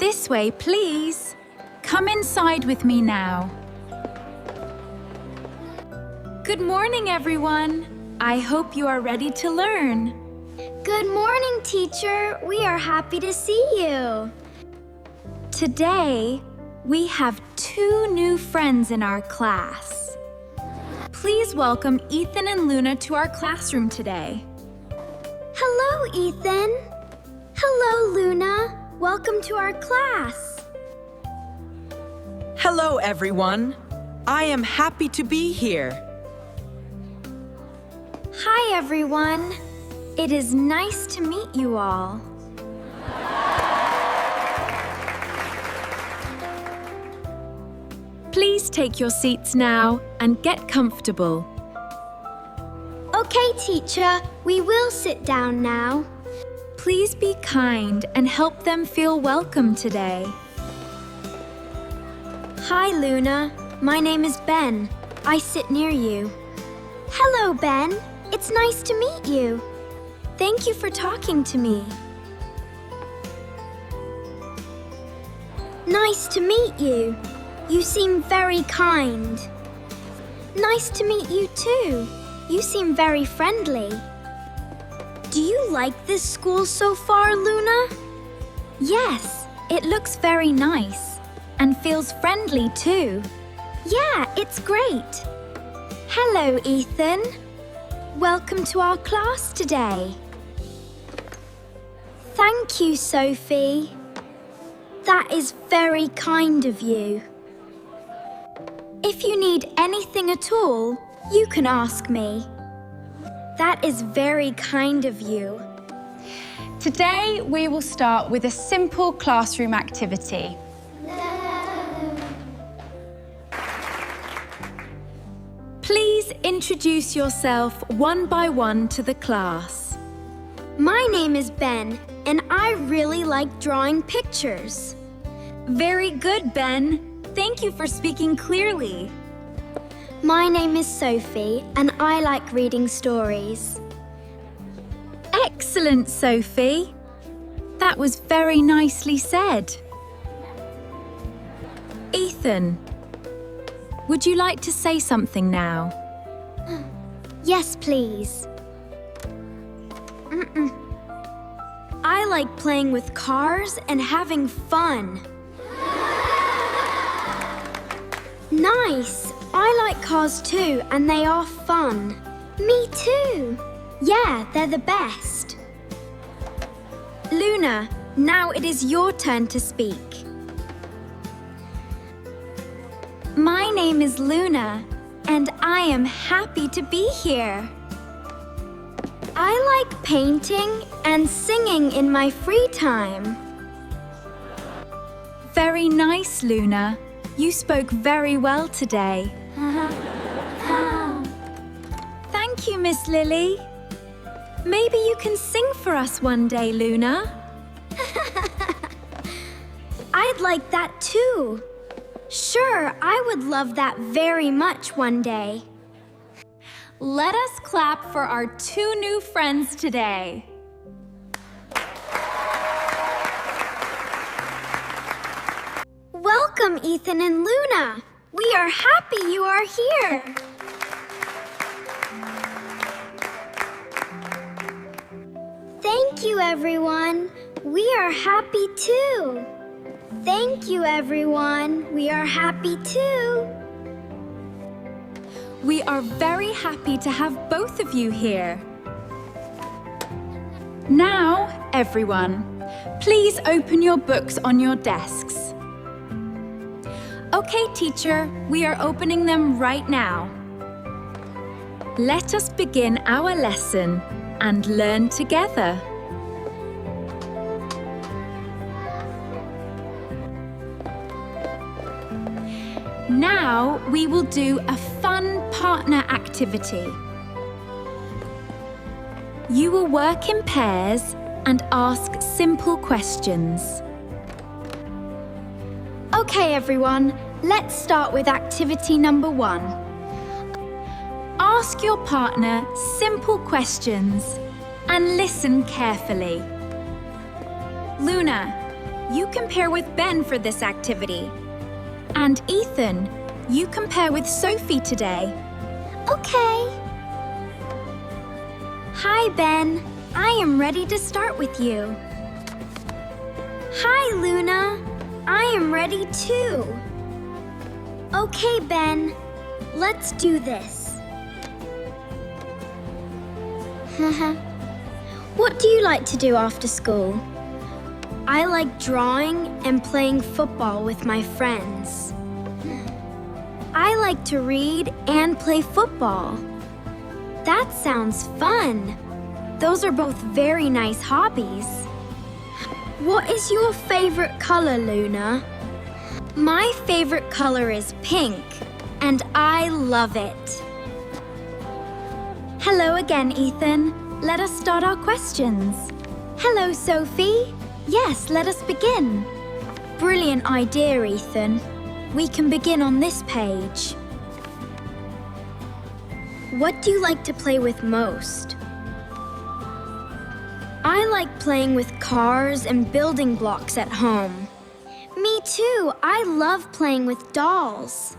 This way, please. Come inside with me now. Good morning, everyone. I hope you are ready to learn. Good morning, teacher. We are happy to see you. Today, we have 2 new friends in our class. Please welcome Ethan and Luna to our classroom today. Hello, Ethan. Hello, Luna. Welcome to our class. Hello, everyone. I am happy to be here. Hi, everyone. It is nice to meet you all. Please take your seats now and get comfortable. Okay, teacher. We will sit down now. Please be kind and help them feel welcome today. Hi, Luna. My name is Ben. I sit near you. Hello, Ben. It's nice to meet you. Thank you for talking to me. Nice to meet you. You seem very kind. Nice to meet you too. You seem very friendly. Do you like this school so far, Luna? Yes, it looks very nice and feels friendly too. Yeah, it's great. Hello, Ethan. Welcome to our class today. Thank you, Sophie. That is very kind of you. If you need anything at all, you can ask me. That is very kind of you. Today, we will start with a simple classroom activity. Please introduce yourself one by one to the class. My name is Ben, and I really like drawing pictures. Very good, Ben. Thank you for speaking clearly. My name is Sophie, and I like reading stories. Excellent, Sophie. That was very nicely said. Ethan, would you like to say something now? Yes, please. I like playing with cars and having fun. Nice! I like cars too, and they are fun. Me too. Yeah, they're the best. Luna, now it is your turn to speak. My name is Luna, and I am happy to be here. I like painting and singing in my free time. Very nice, Luna. You spoke very well today. Thank you, Miss Lily. Maybe you can sing for us one day, Luna. I'd like that too. Sure, I would love that very much one day. Let us clap for our 2 new friends today. Welcome, Ethan and Luna. We are happy you are here. Thank you, everyone. We are happy too. Thank you, everyone. We are happy too. We are very happy to have both of you here. Now, everyone, please open your books on your desks. Okay, teacher, we are opening them right now. Let us begin our lesson and learn together. Now we will do a fun partner activity. You will work in pairs and ask simple questions. Okay, everyone, let's start with activity number 1. Ask your partner simple questions and listen carefully. Luna, you compare with Ben for this activity. And Ethan, you compare with Sophie today. Okay. Hi, Ben. I am ready to start with you. Hi, Luna. I am ready too. Okay, Ben. Let's do this. What do you like to do after school? I like drawing and playing football with my friends. I like to read and play football. That sounds fun. Those are both very nice hobbies. What is your favorite color, Luna? My favorite color is pink, and I love it. Hello again, Ethan. Let us start our questions. Hello, Sophie. Yes, let us begin. Brilliant idea, Ethan. We can begin on this page. What do you like to play with most? I like playing with cars and building blocks at home. Me too. I love playing with dolls.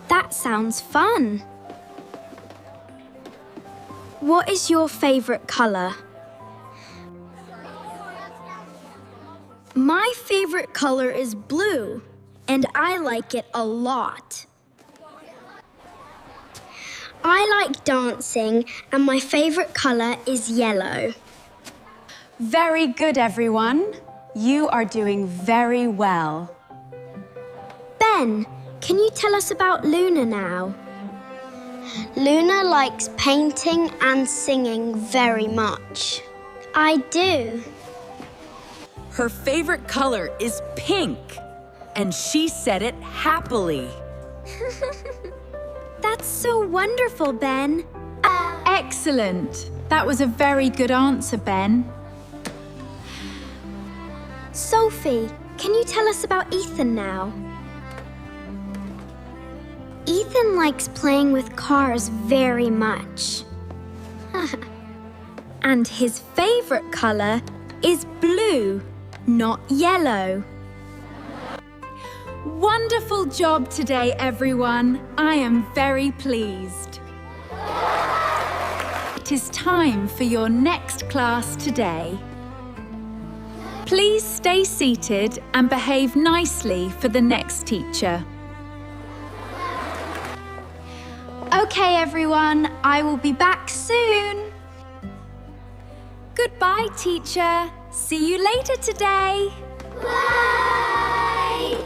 That sounds fun. What is your favorite color? My favorite color is blue, and I like it a lot. I like dancing, and my favorite color is yellow. Very good, everyone. You are doing very well. Ben, can you tell us about Luna now? Luna likes painting and singing very much. I do. Her favorite color is pink, and she said it happily. That's so wonderful, Ben. Excellent. That was a very good answer, Ben. Sophie, can you tell us about Ethan now? Ethan likes playing with cars very much. And his favorite color is blue, not yellow. Wonderful job today, everyone. I am very pleased. It is time for your next class today. Please stay seated and behave nicely for the next teacher. Okay, everyone, I will be back soon. Goodbye, teacher. See you later today. Bye!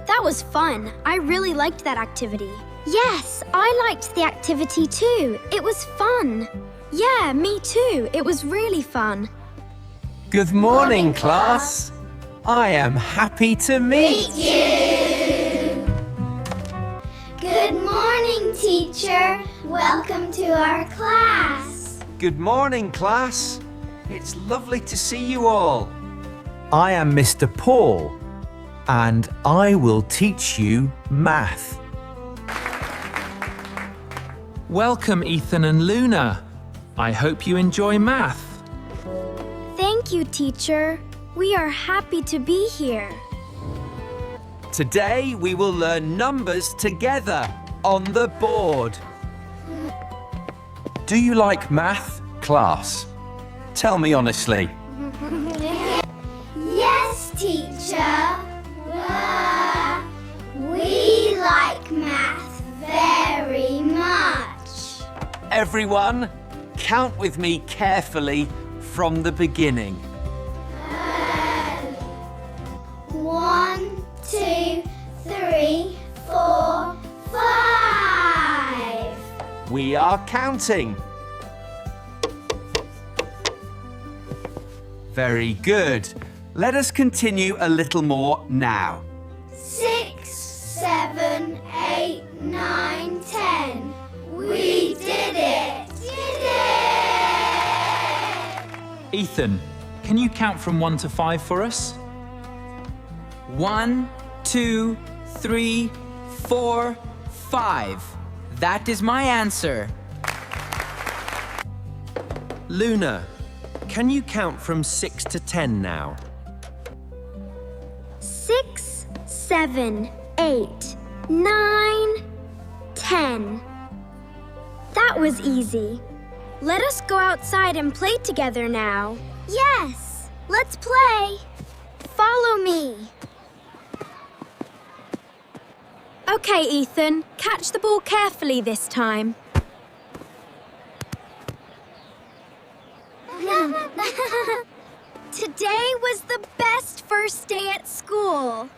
That was fun. I really liked that activity. Yes, I liked the activity too. It was fun. Yeah, me too. It was really fun. Good morning, class. I am happy to meet you. Good morning, teacher. Welcome to our class. Good morning, class. It's lovely to see you all. I am Mr. Paul, and I will teach you math. Welcome, Ethan and Luna. I hope you enjoy math. Thank you, teacher. We are happy to be here. Today we will learn numbers together on the board. Do you like math, class? Tell me honestly. Yes, teacher. We like math very much. Everyone, count with me carefully from the beginning. 1, 2, 3, 4, 5. We are counting. Very good. Let us continue a little more now. 6, 7, 8, 9, 10. We did it! Ethan, can you count from 1 to 5 for us? 1, 2, 3, 4, 5. That is my answer. Luna, can you count from 6 to 10 now? 6, 7, 8, 9, 10. That was easy. Let us go outside and play together now. Yes, let's play. Follow me. Okay, Ethan, catch the ball carefully this time. Today was the best first day at school.